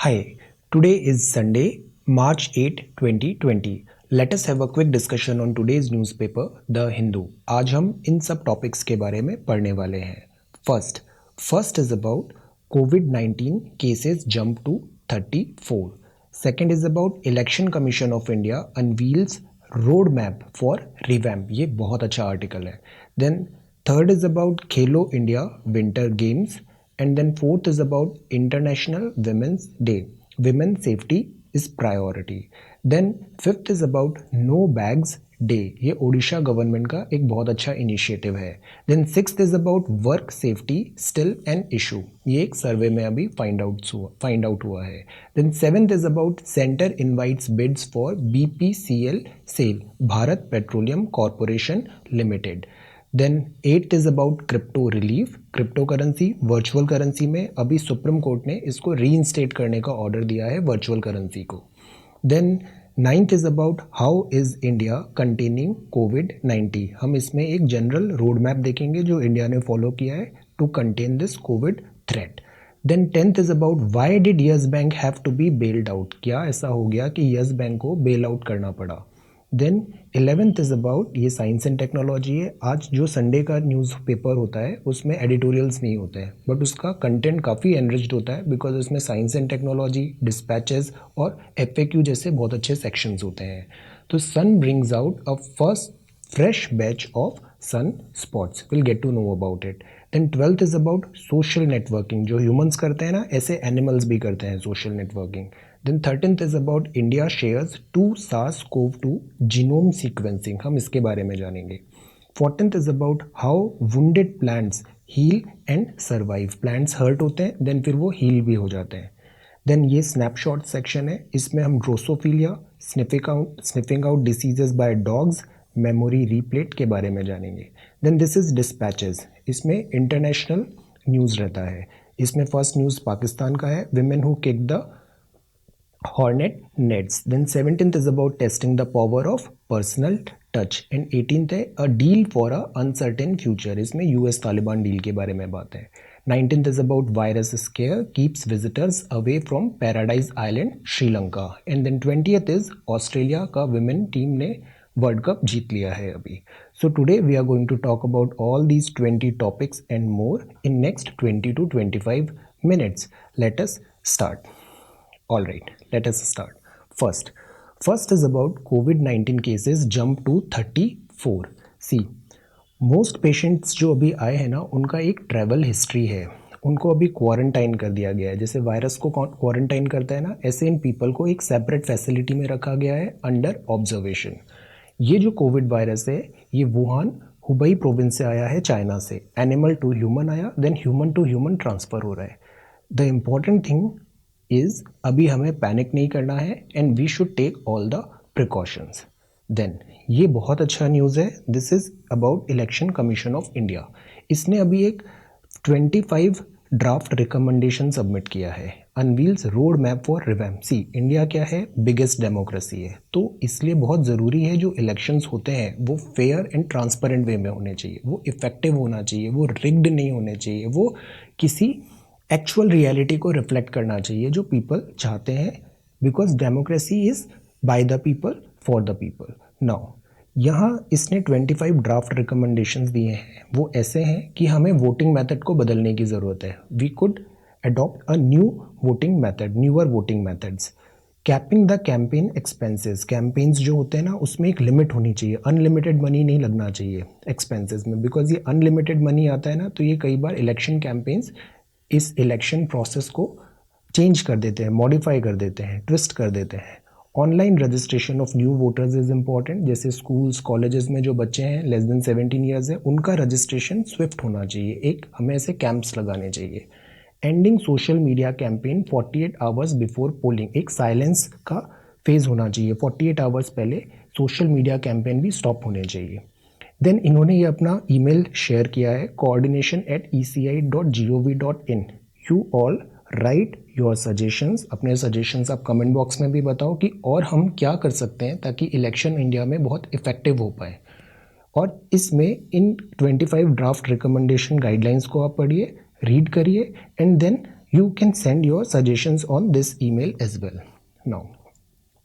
Hi, today is Sunday, March 8, 2020. Let us have a quick discussion on today's newspaper, The Hindu. आज हम इन सब topics के बारे में पढ़ने वाले हैं. First is about COVID-19 cases jump to 34. Second is about Election Commission of India unveils roadmap for revamp. ये बहुत अच्छा आर्टिकल है. Then third is about Khelo India Winter Games. And then fourth is about International Women's Day. Women's safety is priority. Then fifth is about No Bags Day. ये Odisha government का एक बहुत अच्छा initiative है. Then sixth is about Work Safety Still an Issue. ये एक सर्वे में अभी फाइंड आउट हुआ है. Then seventh is about Center invites bids for BPCL sale. Bharat petroleum corporation limited. Then eighth is about crypto relief. Cryptocurrency virtual currency में अभी supreme court ने इसको रीइंस्टेट करने का ऑर्डर दिया है वर्चुअल करेंसी को. Then ninth is about how is India containing कोविड-19. हम इसमें एक जनरल रोड मैप देखेंगे जो इंडिया ने फॉलो किया है to contain this COVID threat. Then tenth is about why did Yes Bank have to be bailed out. क्या ऐसा हो गया कि यस बैंक को बेल आउट करना पड़ा. देन 11th इज अबाउट ये साइंस एंड टेक्नोलॉजी है. आज जो संडे का न्यूज़पेपर होता है उसमें एडिटोरियल्स नहीं होते हैं बट उसका कंटेंट काफ़ी एनरिच्ड होता है बिकॉज उसमें साइंस एंड टेक्नोलॉजी, डिस्पैचेस और FAQ जैसे बहुत अच्छे सेक्शंस होते हैं. तो sun brings out a first fresh batch of sun spots. Will get to know about it. Then 12th is about social networking. जो ह्यूमंस करते हैं ना ऐसे एनिमल्स भी करते हैं social networking. Then 13th is about India shares 2 SARS-CoV-2 genome sequencing. हम इसके बारे में जानेंगे. 14th is about how wounded plants heal and survive. Plants hurt होते हैं then फिर वो heal भी हो जाते हैं. Then ये snapshot section है. इसमें हम ड्रोसोफिलिया, sniffing out diseases by dogs, memory replate के बारे में जानेंगे. Then this is dispatches. इसमें international news रहता है. इसमें फर्स्ट न्यूज़ पाकिस्तान का है. Women who kicked the Hornet nets. Then 17th is about testing the power of personal touch. And 18th है a deal for a uncertain future. इसमें US Taliban deal के बारे में बात है. 19th is about virus scare keeps visitors away from Paradise Island, Sri-Lanka. And then 20th is Australia का women team ने world cup जीत लिया है अभी. So today we are going to talk about all these 20 topics and more in next 20 to 25 minutes. Let us start. All right, let us start. First is about COVID-19 cases jump to 34. See, most patients जो अभी आए हैं ना उनका एक travel history है. उनको अभी क्वारंटाइन कर दिया गया है. जैसे वायरस को क्वारंटाइन करता है ना ऐसे इन पीपल को एक सेपरेट फैसिलिटी में रखा गया है अंडर ऑब्जर्वेशन. ये जो कोविड वायरस है ये वुहान हुबई प्रोविंस से आया है चाइना से. एनिमल टू ह्यूमन आया then human to human transfer हो रहा है. द इम्पॉर्टेंट थिंग इज़ अभी हमें पैनिक नहीं करना है and we should take all the precautions. Then ये बहुत अच्छा न्यूज़ है. This is about election commission of India. इसने अभी एक 25 ड्राफ्ट रिकमेंडेशन सबमिट किया है. Unveils road map for revamp. See India क्या है, बिगेस्ट डेमोक्रेसी है तो इसलिए बहुत ज़रूरी है जो इलेक्शंस होते हैं वो फेयर एंड ट्रांसपेरेंट वे में होने चाहिए. वो इफेक्टिव होना चाहिए, वो रिग्ड नहीं होने चाहिए, वो किसी एक्चुअल रियलिटी को रिफ्लेक्ट करना चाहिए जो पीपल चाहते हैं because democracy is by the people for the people. Now यहाँ इसने 25 ड्राफ्ट रिकमेंडेशंस दिए हैं. वो ऐसे हैं कि हमें वोटिंग मेथड को बदलने की ज़रूरत है. We could adopt a new voting method, newer voting methods. Capping the campaign expenses. Campaigns जो होते हैं ना उसमें एक लिमिट होनी चाहिए. अनलिमिटेड मनी नहीं लगना चाहिए एक्सपेंसेस में बिकॉज ये अनलिमिटेड मनी आता है ना तो ये कई बार इलेक्शन कैंपेन्स इस इलेक्शन प्रोसेस को चेंज कर देते हैं, मॉडिफाई कर देते हैं, ट्विस्ट कर देते हैं. Online registration of new voters is important. जैसे स्कूल्स कॉलेजेस में जो बच्चे हैं लेस देन 17 ईयर्स है उनका रजिस्ट्रेशन स्विफ्ट होना चाहिए. एक हमें ऐसे कैंप्स लगाने चाहिए. Ending social media campaign 48 hours before polling. एक साइलेंस का फेज़ होना चाहिए. 48 आवर्स पहले सोशल मीडिया कैंपेन भी स्टॉप होने चाहिए. देन इन्होंने ये अपना ईमेल शेयर किया है coordination@eci.gov.in. You all right your suggestions. अपने सजेशंस आप कमेंट बॉक्स में भी बताओ कि और हम क्या कर सकते हैं ताकि इलेक्शन इंडिया में बहुत इफेक्टिव हो पाए. और इसमें इन 25 ड्राफ्ट रिकमेंडेशन गाइडलाइंस को आप पढ़िए, रीड करिए and then You can send your suggestions on this email as well. Now,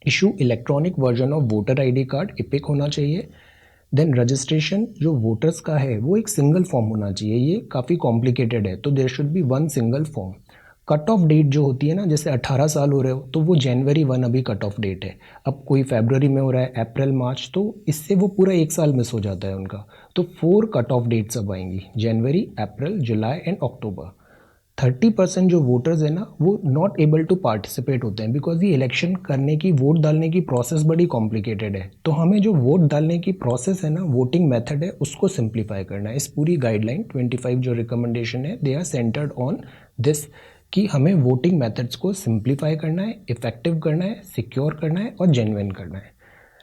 issue electronic version of voter ID card, EPIC होना चाहिए. देन रजिस्ट्रेशन जो वोटर्स का है वो एक सिंगल फॉर्म होना चाहिए. ये काफ़ी कॉम्प्लिकेटेड है, तो there should be one single form. Cut off date जो होती है ना, जैसे 18 साल हो रहे हो तो वो जनवरी 1 अभी कट ऑफ डेट है. अब कोई फरवरी में हो रहा है, अप्रैल मार्च, तो इससे वो पूरा एक साल मिस हो जाता है उनका. तो 4 कट ऑफ डेट्स अब आएंगी, जनवरी, अप्रैल, जुलाई एंड अक्टूबर. 30% जो वोटर्स है ना वो नॉट एबल टू पार्टिसिपेट होते हैं, बिकॉज ये इलेक्शन करने की, वोट डालने की प्रोसेस बड़ी कॉम्प्लिकेटेड है. तो हमें जो वोट डालने की प्रोसेस है ना, वोटिंग मेथड है, उसको सिंप्लीफाई करना है. इस पूरी गाइडलाइन 25 जो रिकमेंडेशन है, they are centred on this, कि हमें वोटिंग मेथड्स को सिंप्लीफाई करना है, इफेक्टिव करना है, सिक्योर करना है और जेन्युइन करना है.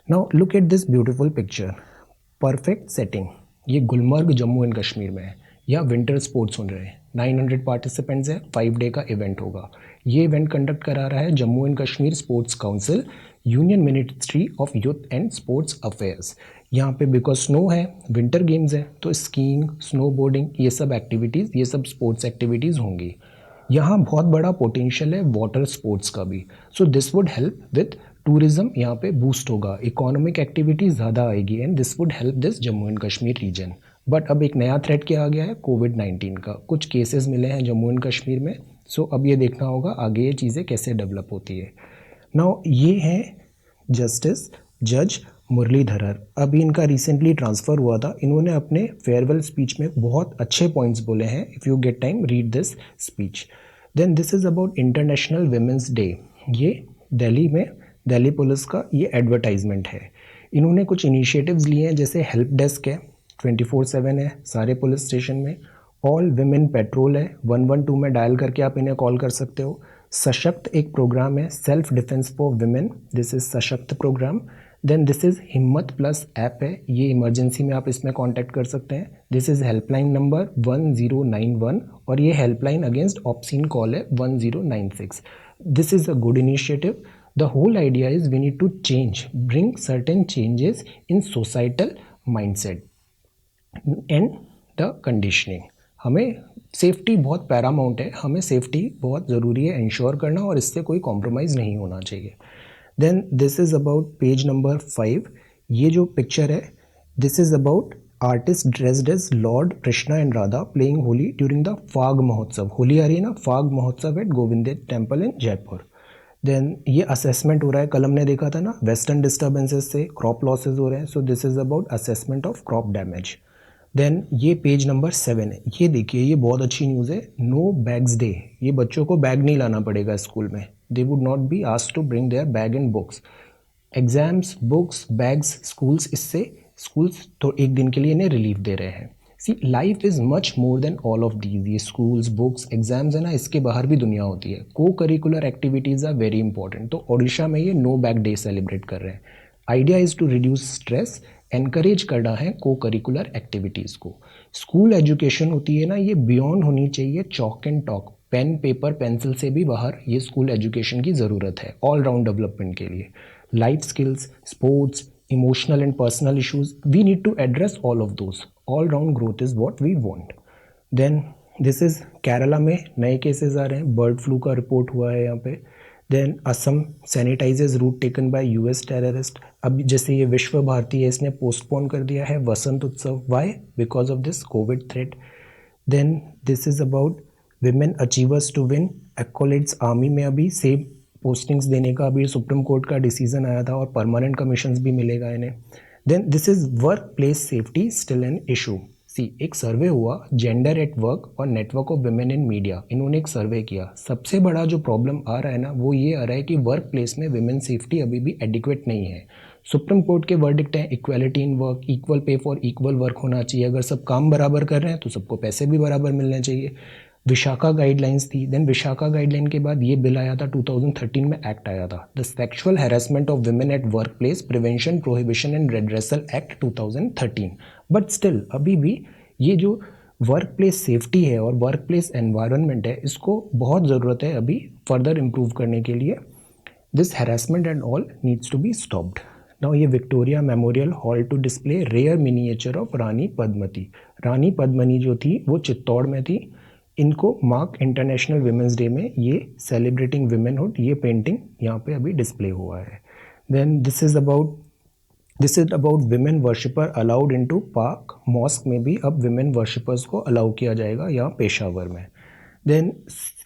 Now look at this beautiful picture, perfect setting. ये गुलमर्ग जम्मू एंड कश्मीर में है. या विंटर स्पोर्ट्स हो रहे हैं, 900 पार्टिसिपेंट्स है, 5 डे का इवेंट होगा. ये इवेंट कंडक्ट करा रहा है Jammu and Kashmir sports council, union ministry of youth and sports affairs. यहाँ पे बिकॉज स्नो है, विंटर गेम्स है, तो स्कीइंग, स्नो बोर्डिंग, ये सब एक्टिविटीज़, ये सब स्पोर्ट्स एक्टिविटीज़ होंगी. यहाँ बहुत बड़ा पोटेंशियल है वाटर स्पोर्ट्स का भी. So this would help with tourism, यहाँ पे बूस्ट होगा, इकोनॉमिक एक्टिविटी ज़्यादा आएगी, and this would help this Jammu and Kashmir region. But अब एक नया थ्रेट क्या आ गया है, कोविड-19 का. कुछ केसेस मिले हैं जम्मू एंड कश्मीर में. सो अब ये देखना होगा आगे ये चीज़ें कैसे डेवलप होती है. नाउ ये हैं जस्टिस जज मुरलीधरर. अभी इनका रिसेंटली ट्रांसफ़र हुआ था. इन्होंने अपने फेयरवेल स्पीच में बहुत अच्छे पॉइंट्स बोले हैं. If you get time read this speech. Then this is about international women's day. ये दिल्ली में, दिल्ली पुलिस का ये एडवर्टाइजमेंट है. इन्होंने कुछ इनिशिएटिव्स लिए हैं, जैसे हेल्प डेस्क है, 24/7 है सारे पुलिस स्टेशन में. ऑल विमेन पेट्रोल है, 112 में डायल करके आप इन्हें कॉल कर सकते हो. सशक्त एक प्रोग्राम है, self defence for women, this is सशक्त प्रोग्राम. देन दिस इज़ हिम्मत प्लस ऐप है, ये इमरजेंसी में आप इसमें कांटेक्ट कर सकते हैं. दिस इज़ हेल्पलाइन नंबर 1091, और ये हेल्पलाइन अगेंस्ट ऑब्सीन कॉल है 1096. This is a good initiative. The whole idea is we need to change, bring certain changes in societal mindset and the conditioning. हमें safety बहुत Paramount है, हमें safety बहुत ज़रूरी है इंश्योर करना, और इससे कोई कॉम्प्रोमाइज़ नहीं होना चाहिए. Then this is about page number 5. ये जो पिक्चर है, this is about artist dressed as lord Krishna and Radha playing Holi during the Phag Mahotsav. Holi आ रही है ना, Phag Mahotsav at Govind temple in Jaipur. Then ये असेसमेंट हो रहा है, कल हमने देखा था ना, वेस्टर्न डिस्टर्बेंसेस से क्रॉप लॉसेज हो रहे हैं. So this is about assessment of crop damage. Then ये पेज नंबर 7 है. ये देखिए, ये बहुत अच्छी न्यूज़ है, नो बैग्स डे. ये बच्चों को बैग नहीं लाना पड़ेगा स्कूल में. They would not be asked to bring their bag and books. Exams, books, bags, schools, इससे स्कूल्स तो एक दिन के लिए इन्हें रिलीफ दे रहे हैं. See, life is much more than all of these. ये स्कूल्स, बुक्स, एग्जाम्स है ना, इसके बाहर भी दुनिया होती है. को curricular activities are very important. तो ओडिशा में ये नो बैग डे सेलिब्रेट कर रहे हैं. Idea is to reduce stress, encourage करना है को करिकुलर एक्टिविटीज़ को. स्कूल एजुकेशन होती है ना, ये बियॉन्ड होनी चाहिए chalk and talk, pen, paper, pencil से भी बाहर. ये स्कूल एजुकेशन की ज़रूरत है ऑल राउंड डेवलपमेंट के लिए. Life skills, sports, emotional and personal issues, we need to address all of those. All round growth is what we want. Then this is Kerala में नए केसेस आ रहे हैं, bird flu का report हुआ है यहाँ पे. Then Assam sanitizes route taken by US terrorist. अब जैसे ये विश्व भारती है, इसने पोस्टपोन कर दिया है Vasant Utsav. Why? Because of this COVID threat. Then this is about women achievers to win accolades. Army में अभी सेम पोस्टिंग्स देने का अभी सुप्रीम कोर्ट का डिसीजन आया था, और परमानेंट कमीशंस भी मिलेगा इन्हें. Then this is work place safety still an issue. See, एक सर्वे हुआ जेंडर एट वर्क और network of women in media. इन्होंने एक सर्वे किया. सबसे बड़ा जो प्रॉब्लम आ रहा है ना, वो ये आ रहा है कि वर्क प्लेस में वुमेन सेफ्टी अभी भी एडिक्वेट नहीं है. सुप्रीम कोर्ट के वर्डिक्ट हैं, equality in work, equal pay for equal work होना चाहिए. अगर सब काम बराबर कर रहे हैं तो सबको पैसे भी बराबर मिलने चाहिए. विशाखा गाइडलाइंस थी. देन विशाखा गाइडलाइन के बाद ये बिल आया था, 2013 में एक्ट आया था, the sexual harassment of women at work place prevention, prohibition and redressal act 2013. But still अभी भी ये जो वर्क प्लेस सेफ्टी है और वर्क प्लेस एनवायरनमेंट है, इसको बहुत ज़रूरत है अभी फर्दर इम्प्रूव करने के लिए. This harassment and all needs to be stopped. Now ये Victoria Memorial hall to display rare miniature of Rani Padmavati. Rani Padmini जो थी वो चित्तौड़ में थी. इनको मार्क इंटरनेशनल वुमेंस डे में ये सेलिब्रेटिंग वुमेनहुड ये पेंटिंग यहाँ पे अभी डिस्प्ले हुआ है। Then this is about women worshipper allowed into Pak mosque में भी अब विमेन वर्शिपर्स को अलाउ किया जाएगा यहाँ पेशावर में। Then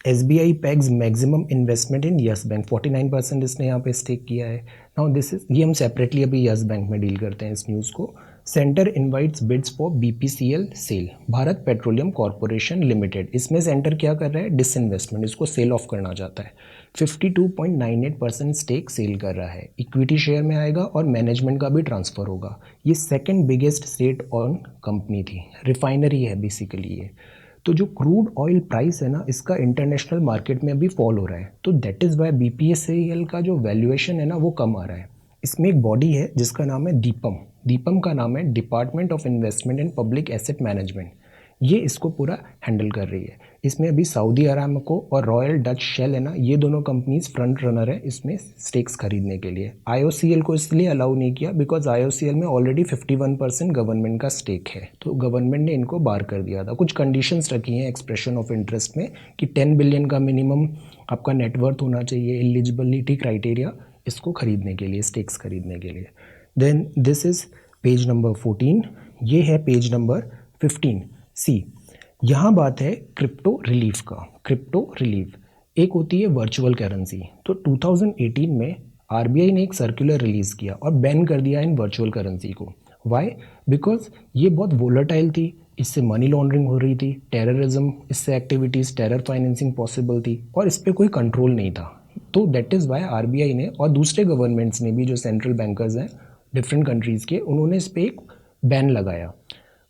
SBI pegs maximum investment in Yes Bank 49% इसने यहाँ पे स्टेक किया है। नाउ दिस इज ये हम सेपरेटली अभी यस बैंक में डील करते हैं इस न्यूज़ को। Centre invites bids for BPCL sale, Bharat petroleum corporation Limited. इसमें सेंटर क्या कर रहा है, डिसइन्वेस्टमेंट, इसको सेल ऑफ करना चाहता है। 52.98% स्टेक सेल कर रहा है, इक्विटी शेयर में आएगा और मैनेजमेंट का भी ट्रांसफ़र होगा। ये second biggest state on company थी, रिफाइनरी है बेसिकली ये। तो जो क्रूड ऑयल प्राइस है ना, इसका इंटरनेशनल मार्केट में अभी फॉल हो रहा है, तो दैट इज़ वाई BPCL का जो वैल्यूएशन है ना वो कम आ रहा है। इसमें एक बॉडी है जिसका नाम है दीपम का नाम है department of investment and public asset management, ये इसको पूरा हैंडल कर रही है। इसमें अभी सऊदी अरामको और रॉयल डच शेल है ना, ये दोनों कंपनीज फ्रंट रनर है इसमें स्टेक्स खरीदने के लिए। IOCL को इसलिए अलाउ नहीं किया बिकॉज IOCL में ऑलरेडी 51% गवर्नमेंट का स्टेक है, तो गवर्नमेंट ने इनको बार कर दिया था। कुछ कंडीशंस रखी हैं एक्सप्रेशन ऑफ इंटरेस्ट में कि 10 बिलियन का मिनिमम आपका नेटवर्थ होना चाहिए, एलिजिबिलिटी क्राइटेरिया इसको खरीदने के लिए, स्टेक्स खरीदने के लिए। Then this is page number 14, ये है पेज नंबर 15। सी, यहाँ बात है क्रिप्टो रिलीफ का। क्रिप्टो रिलीफ एक होती है वर्चुअल करेंसी। तो 2018 में RBI ने एक सर्कुलर रिलीज़ किया और बैन कर दिया इन वर्चुअल करेंसी को। वाई? बिकॉज ये बहुत वोलेटाइल थी, इससे मनी लॉन्ड्रिंग हो रही थी, टेररिज्म इससे एक्टिविटीज़, टेरर फाइनेंसिंग पॉसिबल थी और इस पर कोई कंट्रोल नहीं था। तो दैट इज़ वाई RBI ने और दूसरे गवर्नमेंट्स ने भी, जो सेंट्रल बैंकर्स हैं डिफरेंट कंट्रीज़ के, उन्होंने इस पर एक बैन लगाया।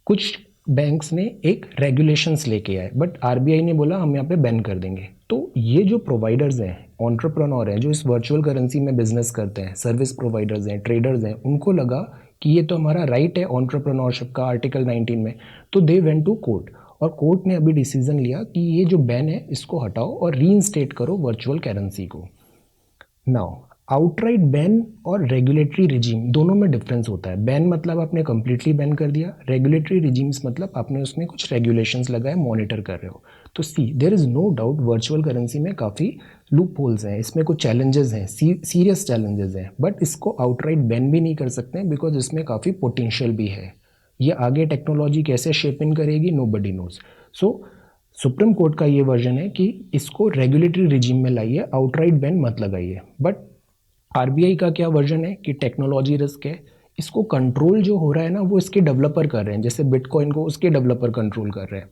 कुछ बैंक्स ने एक रेगुलेशंस लेके आए, बट RBI ने बोला हम यहाँ पे बैन कर देंगे। तो ये जो प्रोवाइडर्स हैं, एंटरप्रेन्योर हैं, जो इस वर्चुअल करेंसी में बिजनेस करते हैं, सर्विस प्रोवाइडर्स हैं, ट्रेडर्स हैं, उनको लगा कि ये तो हमारा राइट है एंटरप्रेन्योरशिप का आर्टिकल 19 में, तो दे वेंट टू कोर्ट और कोर्ट ने अभी डिसीजन लिया कि ये जो बैन है इसको हटाओ और रीइंस्टेट करो वर्चुअल करेंसी को। नाउ आउटराइट बैन और रेगुलेटरी रिजीम दोनों में डिफरेंस होता है। बैन मतलब आपने कम्प्लीटली बैन कर दिया, रेगुलेटरी रिजीम्स मतलब आपने उसमें कुछ रेगुलेशंस लगाए, मॉनिटर कर रहे हो। तो see, there is no doubt virtual currency में काफ़ी लूप होल्स हैं, इसमें कुछ चैलेंजेस हैं, सीरियस चैलेंजेस हैं, बट इसको आउटराइट बैन भी नहीं कर सकते बिकॉज इसमें काफ़ी पोटेंशियल भी है। ये आगे टेक्नोलॉजी कैसे शेप इन करेगी, नोबडी नोज। सो सुप्रीम कोर्ट का ये वर्जन है कि इसको रेगुलेटरी रिजीम में लाइए, आउटराइट बैन मत लगाइए। बट RBI का क्या वर्जन है कि टेक्नोलॉजी रिस्क है, इसको कंट्रोल जो हो रहा है ना वो इसके डेवलपर कर रहे हैं, जैसे बिटकॉइन को उसके डेवलपर कंट्रोल कर रहे हैं।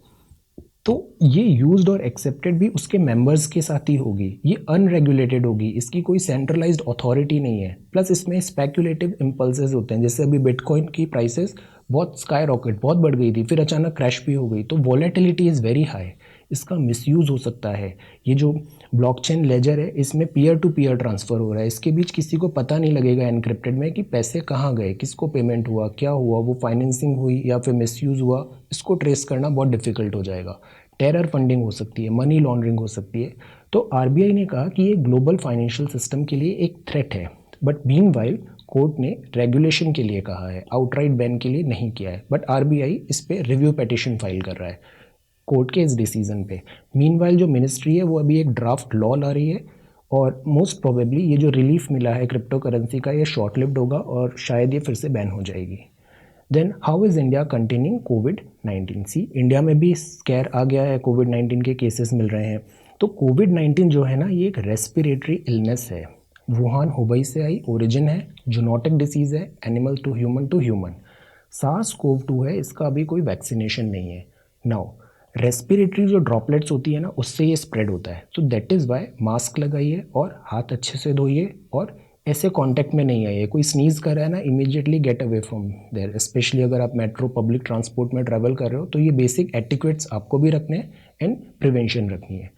तो ये यूज्ड और एक्सेप्टेड भी उसके मेंबर्स के साथ ही होगी, ये अनरेगुलेटेड होगी, इसकी कोई सेंट्रलाइज्ड अथॉरिटी नहीं है। प्लस इसमें स्पेक्युलेटिव इम्पल्सेस होते हैं, जैसे अभी बिटकॉइन की प्राइसेस बहुत स्काई रॉकेट बहुत बढ़ गई थी, फिर अचानक क्रैश भी हो गई, तो वॉलेटिलिटी इज़ वेरी हाई, इसका मिसयूज़ हो सकता है। ये जो ब्लॉकचेन लेजर है इसमें पीयर टू पीयर ट्रांसफ़र हो रहा है, इसके बीच किसी को पता नहीं लगेगा एनक्रिप्टेड में कि पैसे कहाँ गए, किसको पेमेंट हुआ, क्या हुआ, वो फाइनेंसिंग हुई या फिर मिसयूज़ हुआ, इसको ट्रेस करना बहुत डिफिकल्ट हो जाएगा। टेरर फंडिंग हो सकती है, मनी लॉन्ड्रिंग हो सकती है। तो RBI ने कहा कि ये ग्लोबल फाइनेंशियल सिस्टम के लिए एक थ्रेट है, बट मीनवाइल कोर्ट ने रेगुलेशन के लिए कहा है, आउटराइट बैन के लिए नहीं किया है। बट RBI इस पर रिव्यू पिटिशन फाइल कर रहा है कोर्ट के इस डिसीजन पे। मीनवाइल जो मिनिस्ट्री है वो अभी एक ड्राफ्ट लॉ ला रही है और मोस्ट प्रोबेबली ये जो रिलीफ मिला है क्रिप्टो करेंसी का, ये शॉर्ट लिव्ड होगा और शायद ये फिर से बैन हो जाएगी। Then how is India containing COVID-19? See, India में भी स्कैर आ गया है, COVID-19 के केसेस मिल रहे हैं। तो COVID-19 जो है ना, ये एक रेस्पिरेटरी इलनेस है, वुहान हुबई से आई, ओरिजिन है, जूनोटिक डिसीज़ है, एनिमल टू ह्यूमन। SARS-CoV-2 है, इसका अभी कोई वैक्सीनेशन नहीं है। नाउ रेस्पिरेटरी जो ड्रॉपलेट्स होती है ना, उससे ये स्प्रेड होता है, तो दैट इज़ वाई मास्क लगाइए और हाथ अच्छे से धोइए और ऐसे कांटेक्ट में नहीं आइए। कोई स्नीज़ कर रहा है ना, immediately get away from there, specially अगर आप मेट्रो पब्लिक ट्रांसपोर्ट में ट्रैवल कर रहे हो, तो ये बेसिक एटिक्वेट्स आपको भी रखने हैं एंड प्रिवेंशन रखनी है।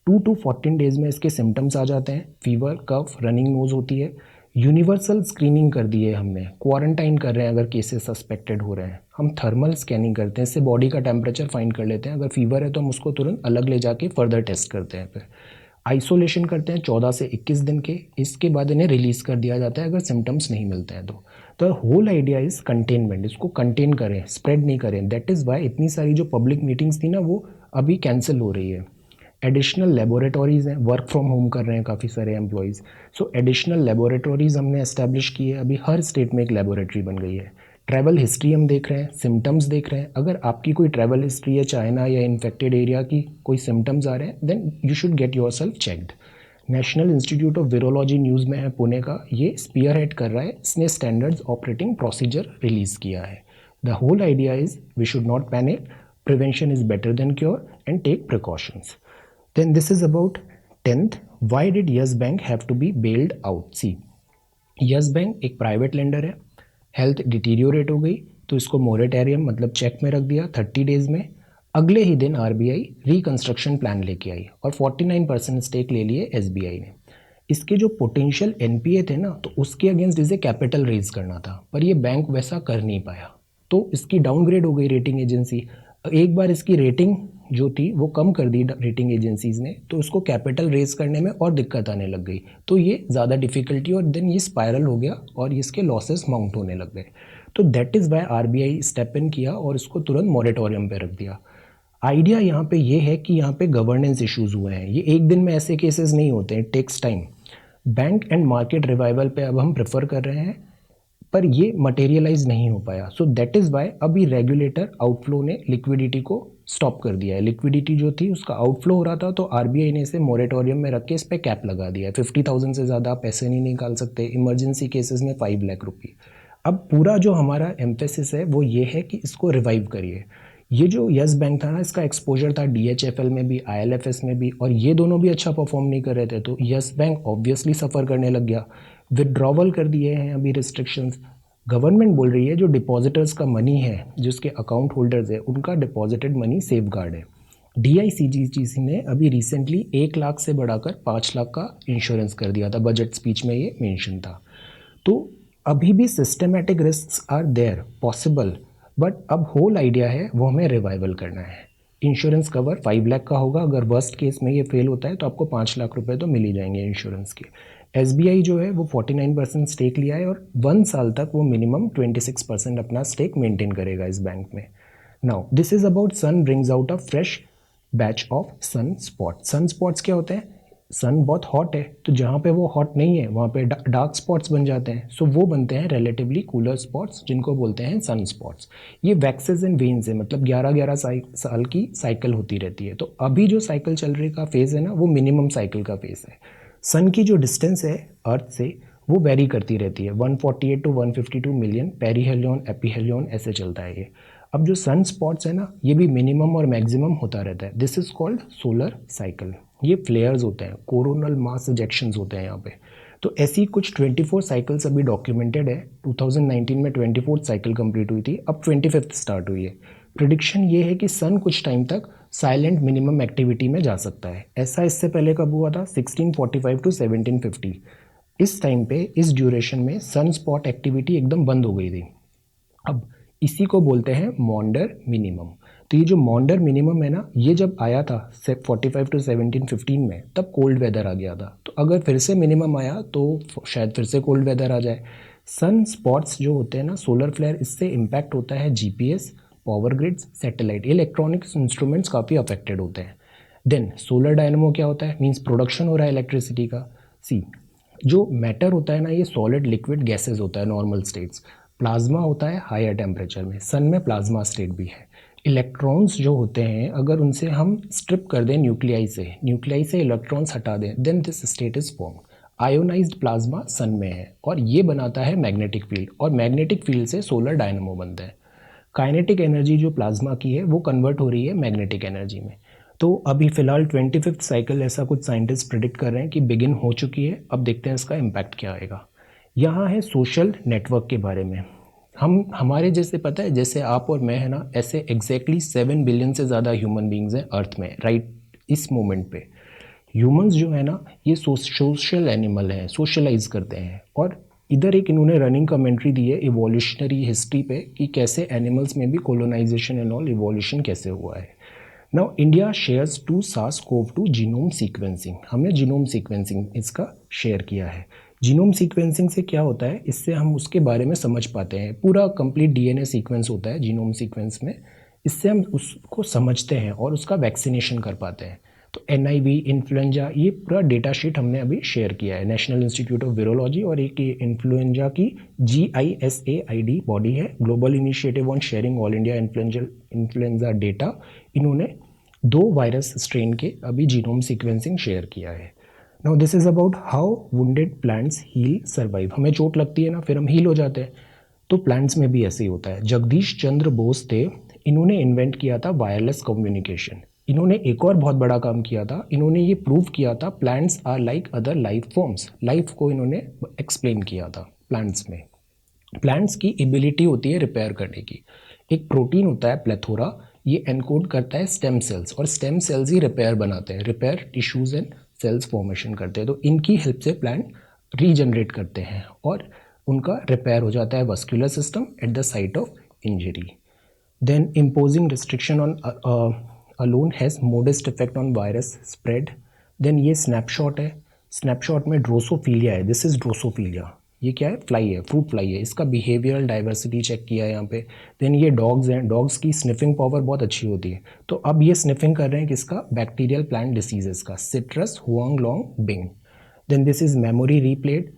2 to 14 डेज़ में इसके सिम्टम्स आ जाते हैं, फीवर, कफ, रनिंग नोज होती है। यूनिवर्सल स्क्रीनिंग कर दी है हमने, क्वारंटाइन कर रहे हैं अगर केसेस सस्पेक्टेड हो रहे हैं, हम थर्मल स्कैनिंग करते हैं, इससे बॉडी का टेम्परेचर फाइंड कर लेते हैं, अगर फीवर है तो हम उसको तुरंत अलग ले जाके फर्दर टेस्ट करते हैं। फिर आइसोलेशन करते हैं 14 से 21 दिन के, इसके बाद इन्हें रिलीज़ कर दिया जाता है अगर सिम्टम्स नहीं मिलते हैं तो होल आइडिया इज़ कंटेनमेंट, इसको कंटेन करें, स्प्रेड नहीं करें। दैट इज़ वाई इतनी सारी जो पब्लिक मीटिंग्स थी ना वो अभी कैंसिल हो रही है। एडिशनल लेबोरेटरीज़ हैं, वर्क फ्रॉम होम कर रहे हैं काफ़ी सारे एम्प्लॉयज़, सो एडिशनल लेबोरेटरीज़ हमने एस्टैब्लिश की है। अभी हर स्टेट में एक लेबोरेटरी बन गई है। ट्रैवल हिस्ट्री हम देख रहे हैं, सिम्टम्स देख रहे हैं। अगर आपकी कोई ट्रैवल हिस्ट्री है चाइना या इन्फेक्टेड एरिया की, कोई सिम्टम्स आ रहे हैं, then you should get yourself checked. National Institute of Virology news में है पुणे का, ये स्पीयर हेड कर रहा है, इसने स्टैंडर्ड्स ऑपरेटिंग प्रोसीजर रिलीज़ किया है। The whole idea is we should not panic, prevention is better than cure and take precautions. Then this is about 10th. Why did Yes Bank have to be bailed out? See, Yes Bank एक private lender है, health deteriorate हो गई तो इसको moratorium मतलब check में रख दिया 30 डेज में। अगले ही दिन आरबीआई रिकंस्ट्रक्शन प्लान लेके आई और 49% स्टेक ले लिए एसबीआई ने। इसके जो पोटेंशियल एनपीए थे ना, तो उसके अगेंस्ट इसे कैपिटल रेज करना था, पर ये बैंक वैसा कर नहीं पाया, तो इसकी डाउनग्रेड हो गई रेटिंग एजेंसी। एक बार इसकी रेटिंग जो थी वो कम कर दी रेटिंग एजेंसीज़ ने, तो उसको कैपिटल रेज करने में और दिक्कत आने लग गई, तो ये ज़्यादा डिफ़िकल्टी और देन ये स्पायरल हो गया और इसके लॉसेस माउंट होने लग गए। तो that is why RBI step in किया और इसको तुरंत मॉरेटोरियम पे रख दिया। आइडिया यहाँ पे ये है कि यहाँ पे गवर्नेंस इश्यूज़ हुए हैं, ये एक दिन में ऐसे केसेस नहीं होते हैं, takes time. Bank and market revival पे अब हम प्रेफर कर रहे हैं, पर ये मटेरियलाइज नहीं हो पाया। सो दैट इज़ वाई अभी रेगुलेटर आउटफ्लो ने लिक्विडिटी को स्टॉप कर दिया है। लिक्विडिटी जो थी उसका आउटफ्लो हो रहा था, तो आरबीआई ने इसे मोरेटोरियम में रख के इस पर कैप लगा दिया है। 50,000 से ज़्यादा आप पैसे नहीं निकाल सकते, इमरजेंसी केसेस में 5 लाख रुपये। अब पूरा जो हमारा एम्फेसिस है वो ये है कि इसको रिवाइव करिए। ये जो यस बैंक था ना, इसका एक्सपोजर था डीएचएफएल में भी, आईएलएफएस में भी, और ये दोनों भी अच्छा परफॉर्म नहीं कर रहे थे, तो यस बैंक ऑब्वियसली सफ़र करने लग गया। विदड्रॉवल कर दिए हैं अभी रिस्ट्रिक्शंस। गवर्नमेंट बोल रही है जो डिपॉजिटर्स का मनी है, जिसके अकाउंट होल्डर्स है, उनका डिपॉजिटेड मनी सेफ गार्ड है। डीआईसीजीसी ने अभी रिसेंटली 1 लाख से बढ़ाकर 5 लाख का इंश्योरेंस कर दिया था, बजट स्पीच में ये मेंशन था। तो अभी भी systematic risk are there possible, but अब होल आइडिया है वो हमें रिवाइवल करना है। इंश्योरेंस कवर 5 लाख का होगा, अगर वर्स्ट केस में ये फेल होता है तो आपको 5 लाख रुपए तो मिल ही जाएंगे इंश्योरेंस के। एसबीआई जो है वो 49% स्टेक लिया है और 1 साल तक वो मिनिमम 26% अपना स्टेक मेंटेन करेगा इस बैंक में। Now this is about sun brings out a fresh batch of sunspot. Sunspots क्या होते हैं? सन बहुत हॉट है, तो जहाँ पे वो हॉट नहीं है वहाँ पे डार्क स्पॉट्स बन जाते हैं, सो वो बनते हैं रिलेटिवली कूलर स्पॉट्स, जिनको बोलते हैं सन स्पॉट्स। ये वैक्सेस एंड वेन्स है, मतलब 11-11 साल की साइकिल होती रहती है। तो अभी जो साइकिल चल रही का फेज़ है ना, वो मिनिमम साइकिल का फेज़ है। सन की जो डिस्टेंस है अर्थ से वो वेरी करती रहती है, 148 टू 152 मिलियन पेरीहेलियन एपीहेलियन ऐसे चलता है ये। अब जो सन स्पॉट्स है ना, ये भी मिनिमम और मैक्सिमम होता रहता है। This is called solar cycle. ये फ्लेयर्स होते हैं, कोरोनल मास इजेक्शंस होते हैं यहाँ पे। तो ऐसी कुछ 24 साइकिल्स अभी डॉक्यूमेंटेड है। 2019 में 24th साइकिल कंप्लीट हुई थी, अब 25th स्टार्ट हुई है। प्रिडिक्शन ये है कि सन कुछ टाइम तक साइलेंट मिनिमम एक्टिविटी में जा सकता है। ऐसा इससे पहले कब हुआ था? 1645 टू 1750। इस टाइम पे, इस ड्यूरेशन में सन स्पॉट एक्टिविटी एकदम बंद हो गई थी। अब इसी को बोलते हैं मॉन्डर मिनिमम। तो ये जो मॉन्डर मिनिमम है ना, ये जब आया था 45 टू 1715 में, तब कोल्ड वेदर आ गया था। तो अगर फिर से मिनिमम आया तो शायद फिर से कोल्ड वेदर आ जाए। सन स्पॉट्स जो होते हैं ना, सोलर फ्लेयर, इससे इम्पैक्ट होता है GPS, power grids, satellite, electronics instruments काफ़ी अफेक्टेड होते हैं। देन सोलर डायनमो क्या होता है? मीन्स प्रोडक्शन हो रहा है इलेक्ट्रिसिटी का। सी, जो मैटर होता है ना, ये सॉलिड लिक्विड गैसेज होता है नॉर्मल स्टेट्स। प्लाज्मा होता है हायर टेम्परेचर में, सन में प्लाज्मा स्टेट भी है। इलेक्ट्रॉन्स जो होते हैं, अगर उनसे हम स्ट्रिप कर दें न्यूक्लियाई से इलेक्ट्रॉन्स हटा दें, then this state is form. Ionised plasma sun में है और ये बनाता है मैग्नेटिक फील्ड, और मैग्नेटिक फील्ड से सोलर डायनमो बनता है। काइनेटिक एनर्जी जो प्लाज्मा की है वो कन्वर्ट हो रही है मैग्नेटिक एनर्जी में। तो अभी फ़िलहाल 25th साइकिल ऐसा कुछ साइंटिस्ट प्रिडिक्ट कर रहे हैं कि बिगिन हो चुकी है। अब देखते हैं इसका इम्पैक्ट क्या आएगा। यहाँ है सोशल नेटवर्क के बारे में। हमारे जैसे पता है, जैसे आप और मैं है ना, ऐसे एग्जैक्टली 7 बिलियन से ज़्यादा ह्यूमन बींग्स हैं अर्थ में राइट इस मोमेंट पे। ह्यूमंस जो है ना, ये सोशल एनिमल हैं, सोशलाइज करते हैं। और इधर एक इन्होंने रनिंग कमेंट्री दी है इवोल्यूशनरी हिस्ट्री पे कि कैसे एनिमल्स में भी कोलोनाइजेशन एंड ऑल इवोल्यूशन कैसे हुआ है। Now India shares to SARS-CoV-2 genome sequencing. हमने जीनोम सीक्वेंसिंग इसका शेयर किया है। जीनोम सीक्वेंसिंग से क्या होता है, इससे हम उसके बारे में समझ पाते हैं। पूरा कंप्लीट डीएनए सीक्वेंस होता है जीनोम सीक्वेंस में। इससे हम उसको समझते हैं और उसका वैक्सीनेशन कर पाते हैं। तो NIV, इन्फ्लुएंजा, ये पूरा डेटा शीट हमने अभी शेयर किया है। नेशनल इंस्टीट्यूट ऑफ वायरोलॉजी और एक ये इन्फ्लुएंजा की GISAID बॉडी है, global initiative on sharing all India influenza data. इन्होंने 2 वायरस स्ट्रेन के अभी जीनोम सीक्वेंसिंग शेयर किया है। Now this is about how wounded plants heal survive. हमें चोट लगती है ना, फिर हम हील हो जाते हैं, तो प्लांट्स में भी ऐसे ही होता है। जगदीश चंद्र बोस थे, इन्होंने इन्वेंट किया था वायरलेस कम्युनिकेशन। इन्होंने एक और बहुत बड़ा काम किया था, इन्होंने ये प्रूव किया था plants are like other life forms. Life को इन्होंने एक्सप्लेन किया था प्लांट्स में। प्लांट्स की एबिलिटी होती है रिपेयर करने की। एक प्रोटीन होता है प्लेथोरा, ये एनकोड करता है स्टेम सेल्स, और स्टेम सेल्स ही रिपेयर बनाते हैं, repair tissues and cells formation करते हैं। तो इनकी हेल्प से प्लांट रीजनरेट करते हैं और उनका रिपेयर हो जाता है vascular system at the site of injury. Then imposing restriction on alone has modest effect on virus spread. Then ये स्नैपशॉट है, स्नैपशॉट में ड्रोसोफिलिया है, दिस इज ड्रोसोफिलिया। ये क्या है? फ्लाई है, फ्रूट फ्लाई है। इसका बिहेवियरल डाइवर्सिटी चेक किया है यहाँ पे। देन ये डॉग्स हैं, डॉग्स की स्निफिंग पावर बहुत अच्छी होती है। तो अब ये स्निफिंग कर रहे हैं किसका? बैक्टीरियल प्लांट डिसीजेस का, citrus huanglongbing. Then this is memory replayed.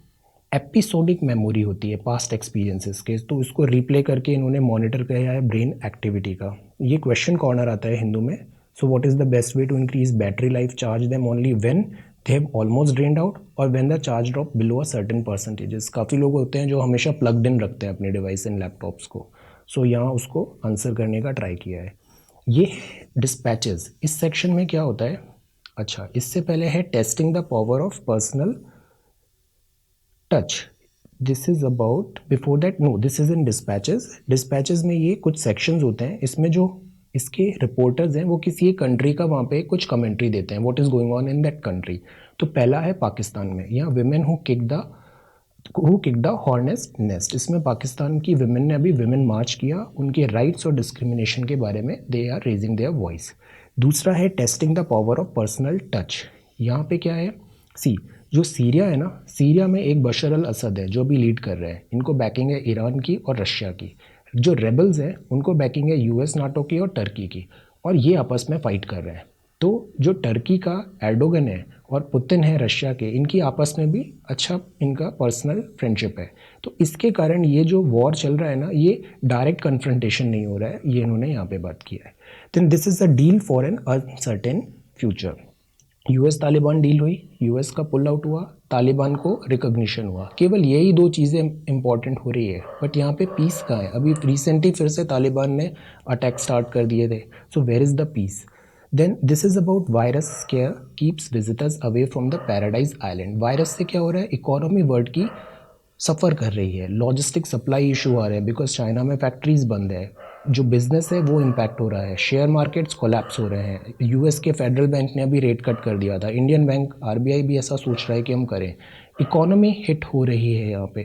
Episodic memory होती है पास्ट एक्सपीरियंसेस के, तो इसको रिप्ले करके इन्होंने मॉनिटर किया है ब्रेन एक्टिविटी का। ये क्वेश्चन कॉर्नर आता है हिंदू में। So what is the best way to increase battery life? Charge them only when they have almost drained out और when the charge drop below a certain percentages. काफ़ी लोग होते हैं जो हमेशा प्लग्ड इन रखते हैं अपने डिवाइस एंड लैपटॉप्स को। सो यहाँ उसको आंसर करने का ट्राई किया है। ये डिस्पैचेस, इस सेक्शन में क्या होता है? अच्छा, इससे पहले है testing the power of personal touch. This is about before that, no this is in dispatches. Dispatches में ये कुछ सेक्शंस होते हैं, इसमें जो इसके रिपोर्टर्स हैं वो किसी एक कंट्री का वहाँ पे कुछ कमेंट्री देते हैं, what is going on in that country. तो पहला है पाकिस्तान में, यहाँ women who kick the hornet's nest. इसमें पाकिस्तान की विमेन ने अभी विमेन मार्च किया, उनके राइट्स और डिस्क्रिमिनेशन के बारे में they are raising their voice. दूसरा है testing the power of personal touch. यहाँ पे क्या है? सी, जो सीरिया है ना, सीरिया में एक बशर अल असद है जो भी लीड कर रहे हैं, इनको बैकिंग है ईरान की और रशिया की। जो रेबल्स हैं उनको बैकिंग है US, नाटो की और टर्की की, और ये आपस में फाइट कर रहे हैं। तो जो टर्की का एर्डोगन है और पुतिन है रशिया के, इनकी आपस में भी अच्छा इनका पर्सनल फ्रेंडशिप है। तो इसके कारण ये जो वॉर चल रहा है ना, ये डायरेक्ट कन्फ्रंटेशन नहीं हो रहा है, ये इन्होंने यहाँ पे बात किया है। Then this is a deal for an uncertain future. US Taliban deal हुई, US का पुल आउट हुआ, तालिबान को रिकॉग्निशन हुआ। केवल यही 2 चीज़ें इंपॉर्टेंट हो रही है, बट यहाँ पे पीस कहाँ है? अभी रिसेंटली फिर से तालिबान ने अटैक स्टार्ट कर दिए थे, so where is the peace? Then this is about virus scare keeps visitors away from the paradise island. Virus से क्या हो रहा है? इकोनॉमी वर्ल्ड की सफ़र कर रही है, लॉजिस्टिक सप्लाई इशू आ रहे हैं बिकॉज चाइना में फैक्ट्रीज बंद है, जो बिजनेस है वो इम्पैक्ट हो रहा है, शेयर मार्केट्स कोलैप्स हो रहे हैं। US के फेडरल बैंक ने अभी रेट कट कर दिया था, इंडियन बैंक RBI भी ऐसा सोच रहा है कि हम करें। इकोनॉमी हिट हो रही है, यहाँ पे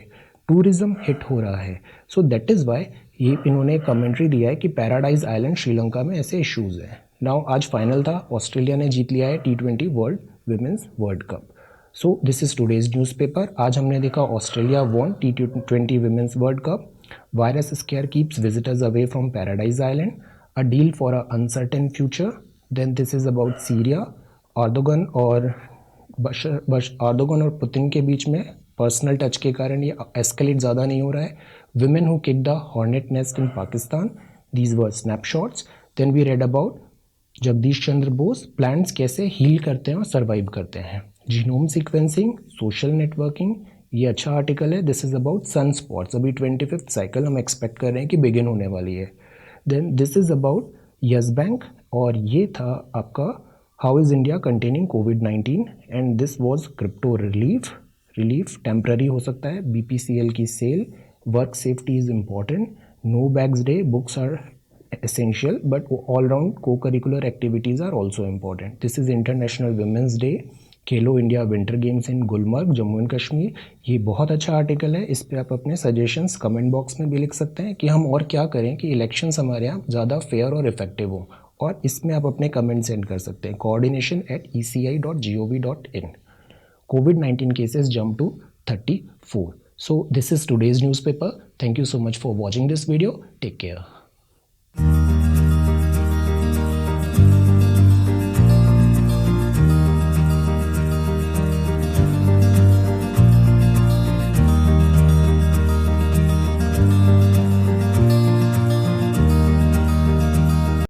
टूरिज्म हिट हो रहा है। सो दैट इज़ वाई ये इन्होंने कमेंट्री दिया है कि पैराडाइज आइलैंड श्रीलंका में ऐसे इश्यूज़ हैं। नाउ आज फाइनल था, ऑस्ट्रेलिया ने जीत लिया है T20 world women's world cup. So this is today's newspaper. आज हमने देखा Australia won T20 women's world cup, virus scare keeps visitors away from paradise island, a deal for a uncertain future. Then this is about Syria, Erdogan और Erdogan और Putin के बीच में personal touch के कारण ये एस्केलेट ज़्यादा नहीं हो रहा है। Women who kick the hornet nest in Pakistan, these were snapshots. Then we read about Jagdish Chandra Bose, plants कैसे हील करते हैं और सर्वाइव करते हैं। जीनोम सीक्वेंसिंग, सोशल नेटवर्किंग, ये अच्छा आर्टिकल है। This is about sunspots, अभी 25th साइकिल हम एक्सपेक्ट कर रहे हैं कि बिगिन होने वाली है। Then this is about Yes Bank, और ये था आपका how is India containing COVID-19, and this was crypto relief temporary हो सकता है। BPCL की sale, work safety is important, no bags day, books are essential but all round co-curricular activities are also important. This is International Women's Day, Khelo India winter games in Gulmarg Jammu and Kashmir. ये बहुत अच्छा article है, इस पर आप अपने suggestions comment box में भी लिख सकते हैं कि हम और क्या करें कि इलेक्शंस हमारे यहाँ ज़्यादा फेयर और इफेक्टिव हो, और इसमें आप अपने कमेंट सेंड कर सकते हैं coordination@eci.gov.in। COVID-19 cases jump to 34. So this is today's newspaper. Thank you so much for watching this video. Take care.